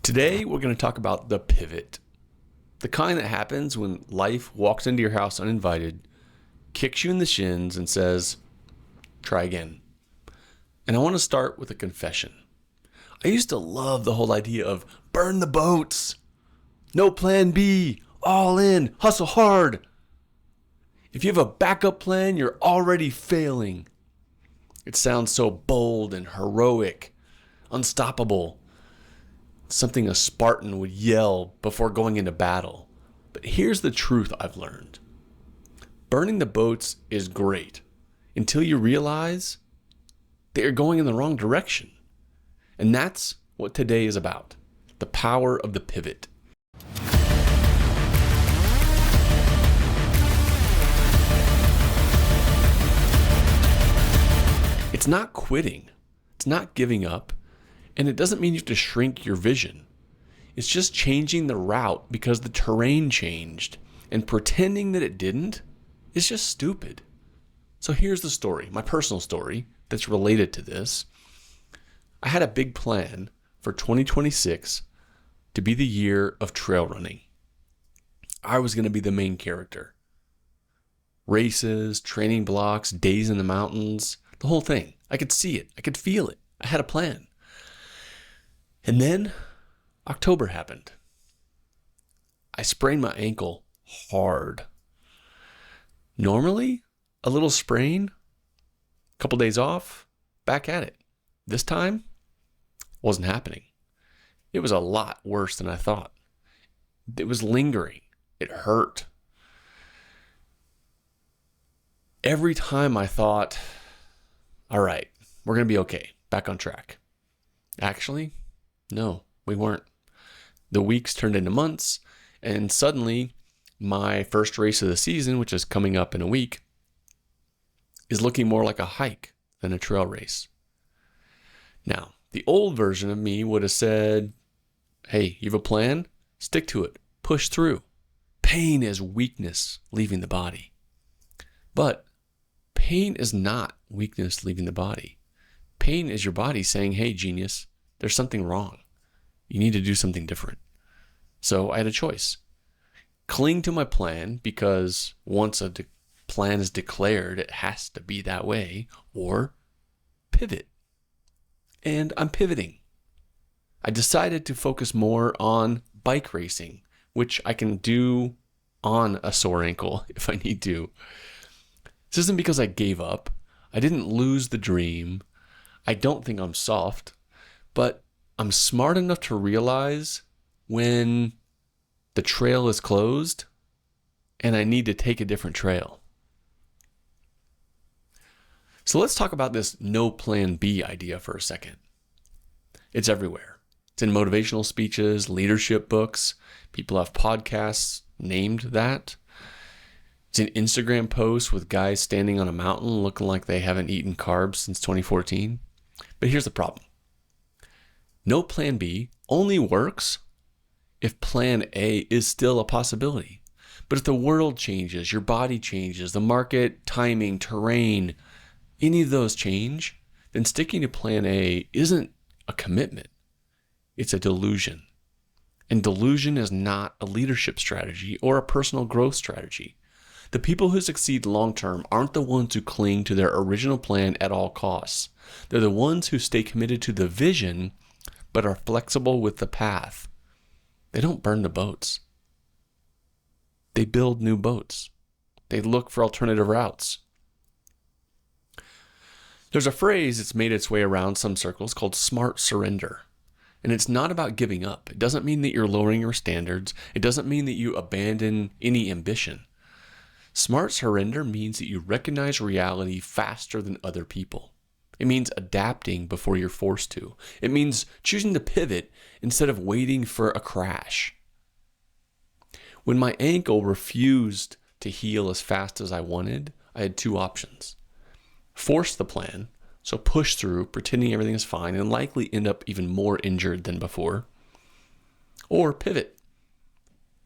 Today, we're going to talk about the pivot. The kind that happens when life walks into your house uninvited, kicks you in the shins, and says, try again. And I want to start with a confession. I used to love the whole idea of burn the boats, no plan B, all in, hustle hard. If you have a backup plan, you're already failing. It sounds so bold and heroic, unstoppable. Something a Spartan would yell before going into battle. But here's the truth I've learned. Burning the boats is great until you realize that you're going in the wrong direction. And that's what today is about. The power of the pivot. It's not quitting. It's not giving up. And it doesn't mean you have to shrink your vision. It's just changing the route because the terrain changed. And pretending that it didn't is just stupid. So here's the story, my personal story that's related to this. I had a big plan for 2026 to be the year of trail running. I was going to be the main character. Races, training blocks, days in the mountains, the whole thing. I could see it. I could feel it. I had a plan. And then October happened. I sprained my ankle hard. Normally, a little sprain, a couple days off, back at it. This time, wasn't happening. It was a lot worse than I thought. It was lingering. It hurt. Every time I thought, all right, we're going to be okay, back on track. Actually, no, we weren't. The weeks turned into months, and suddenly my first race of the season, which is coming up in a week, is looking more like a hike than a trail race. Now, the old version of me would have said, hey, you have a plan? Stick to it. Push through. Pain is weakness leaving the body. But pain is not weakness leaving the body. Pain is your body saying, hey, genius, there's something wrong. You need to do something different. So I had a choice. Cling to my plan because once a plan is declared, it has to be that way, or pivot. And I'm pivoting. I decided to focus more on bike racing, which I can do on a sore ankle if I need to. This isn't because I gave up. I didn't lose the dream. I don't think I'm soft, but I'm smart enough to realize when the trail is closed and I need to take a different trail. So let's talk about this no plan B idea for a second. It's everywhere. It's in motivational speeches, leadership books. People have podcasts named that. It's in Instagram posts with guys standing on a mountain looking like they haven't eaten carbs since 2014. But here's the problem. No plan B only works if plan A is still a possibility. But if the world changes, your body changes, the market, timing, terrain, any of those change, then sticking to plan A isn't a commitment. It's a delusion. And delusion is not a leadership strategy or a personal growth strategy. The people who succeed long-term aren't the ones who cling to their original plan at all costs. They're the ones who stay committed to the vision, but are flexible with the path. They don't burn the boats. They build new boats. They look for alternative routes. There's a phrase that's made its way around some circles called smart surrender. And it's not about giving up. It doesn't mean that you're lowering your standards. It doesn't mean that you abandon any ambition. Smart surrender means that you recognize reality faster than other people. It means adapting before you're forced to. It means choosing to pivot instead of waiting for a crash. When my ankle refused to heal as fast as I wanted, I had two options. Force the plan, so push through, pretending everything is fine, and likely end up even more injured than before. Or pivot.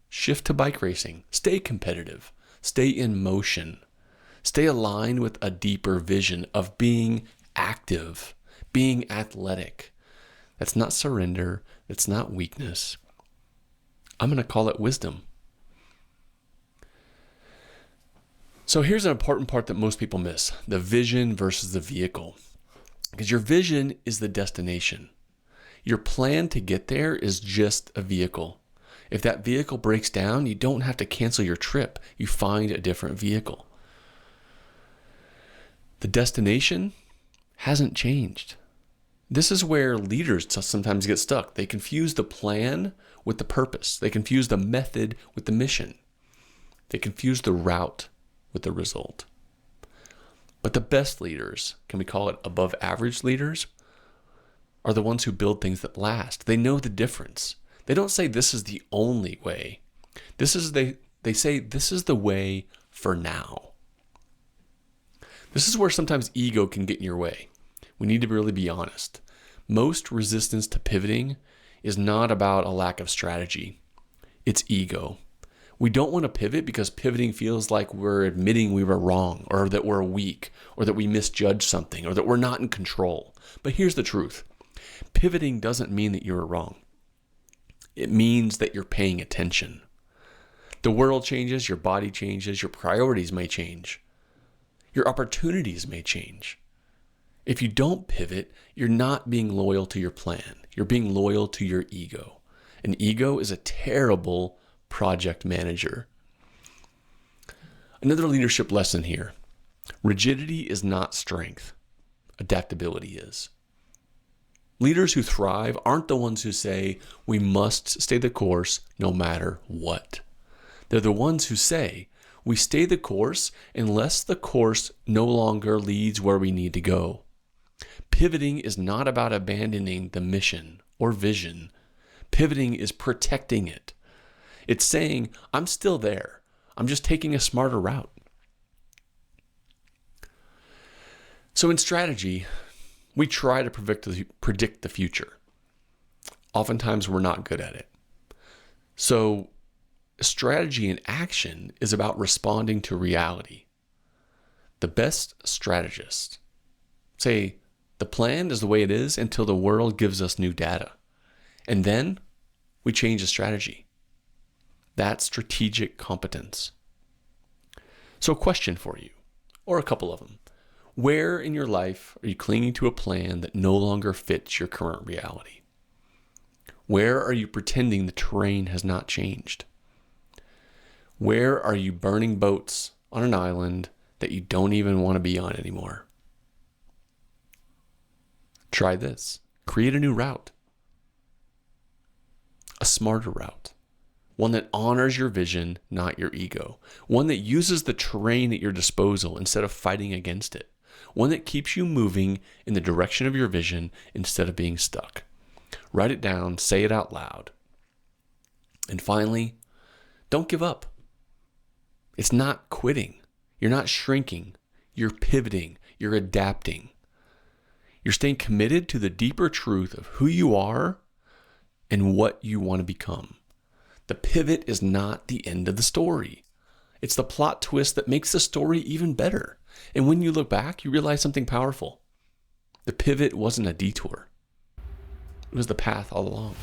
Shift to bike racing. Stay competitive. Stay in motion. Stay aligned with a deeper vision of being active, being athletic. That's not surrender. It's not weakness. I'm going to call it wisdom. So here's an important part that most people miss: the vision versus the vehicle. Because your vision is the destination. Your plan to get there is just a vehicle. If that vehicle breaks down, you don't have to cancel your trip. You find a different vehicle. The destination hasn't changed. This is where leaders sometimes get stuck. They confuse the plan with the purpose. They confuse the method with the mission. They confuse the route with the result. But the best leaders, can we call it above average leaders, are the ones who build things that last. They know the difference. They don't say this is the only way. They say this is the way for now. This is where sometimes ego can get in your way. We need to really be honest. Most resistance to pivoting is not about a lack of strategy. It's ego. We don't want to pivot because pivoting feels like we're admitting we were wrong, or that we're weak, or that we misjudged something, or that we're not in control. But here's the truth. Pivoting doesn't mean that you're wrong. It means that you're paying attention. The world changes, your body changes, your priorities may change. Your opportunities may change. If you don't pivot, you're not being loyal to your plan. You're being loyal to your ego. An ego is a terrible project manager. Another leadership lesson here. Rigidity is not strength. Adaptability is. Leaders who thrive aren't the ones who say, we must stay the course no matter what. They're the ones who say, we stay the course unless the course no longer leads where we need to go. Pivoting is not about abandoning the mission or vision. Pivoting is protecting it. It's saying, I'm still there. I'm just taking a smarter route. So in strategy, we try to predict the future. Oftentimes, we're not good at it. So strategy in action is about responding to reality. The best strategists say, the plan is the way it is until the world gives us new data. And then we change the strategy. That's strategic competence. So a question for you, or a couple of them. Where in your life are you clinging to a plan that no longer fits your current reality? Where are you pretending the terrain has not changed? Where are you burning boats on an island that you don't even want to be on anymore? Try this. Create a new route. A smarter route. One that honors your vision, not your ego. One that uses the terrain at your disposal instead of fighting against it. One that keeps you moving in the direction of your vision instead of being stuck. Write it down, say it out loud. And finally, don't give up. It's not quitting. You're not shrinking. You're pivoting. You're adapting. You're staying committed to the deeper truth of who you are and what you want to become. The pivot is not the end of the story. It's the plot twist that makes the story even better. And when you look back, you realize something powerful. The pivot wasn't a detour. It was the path all along.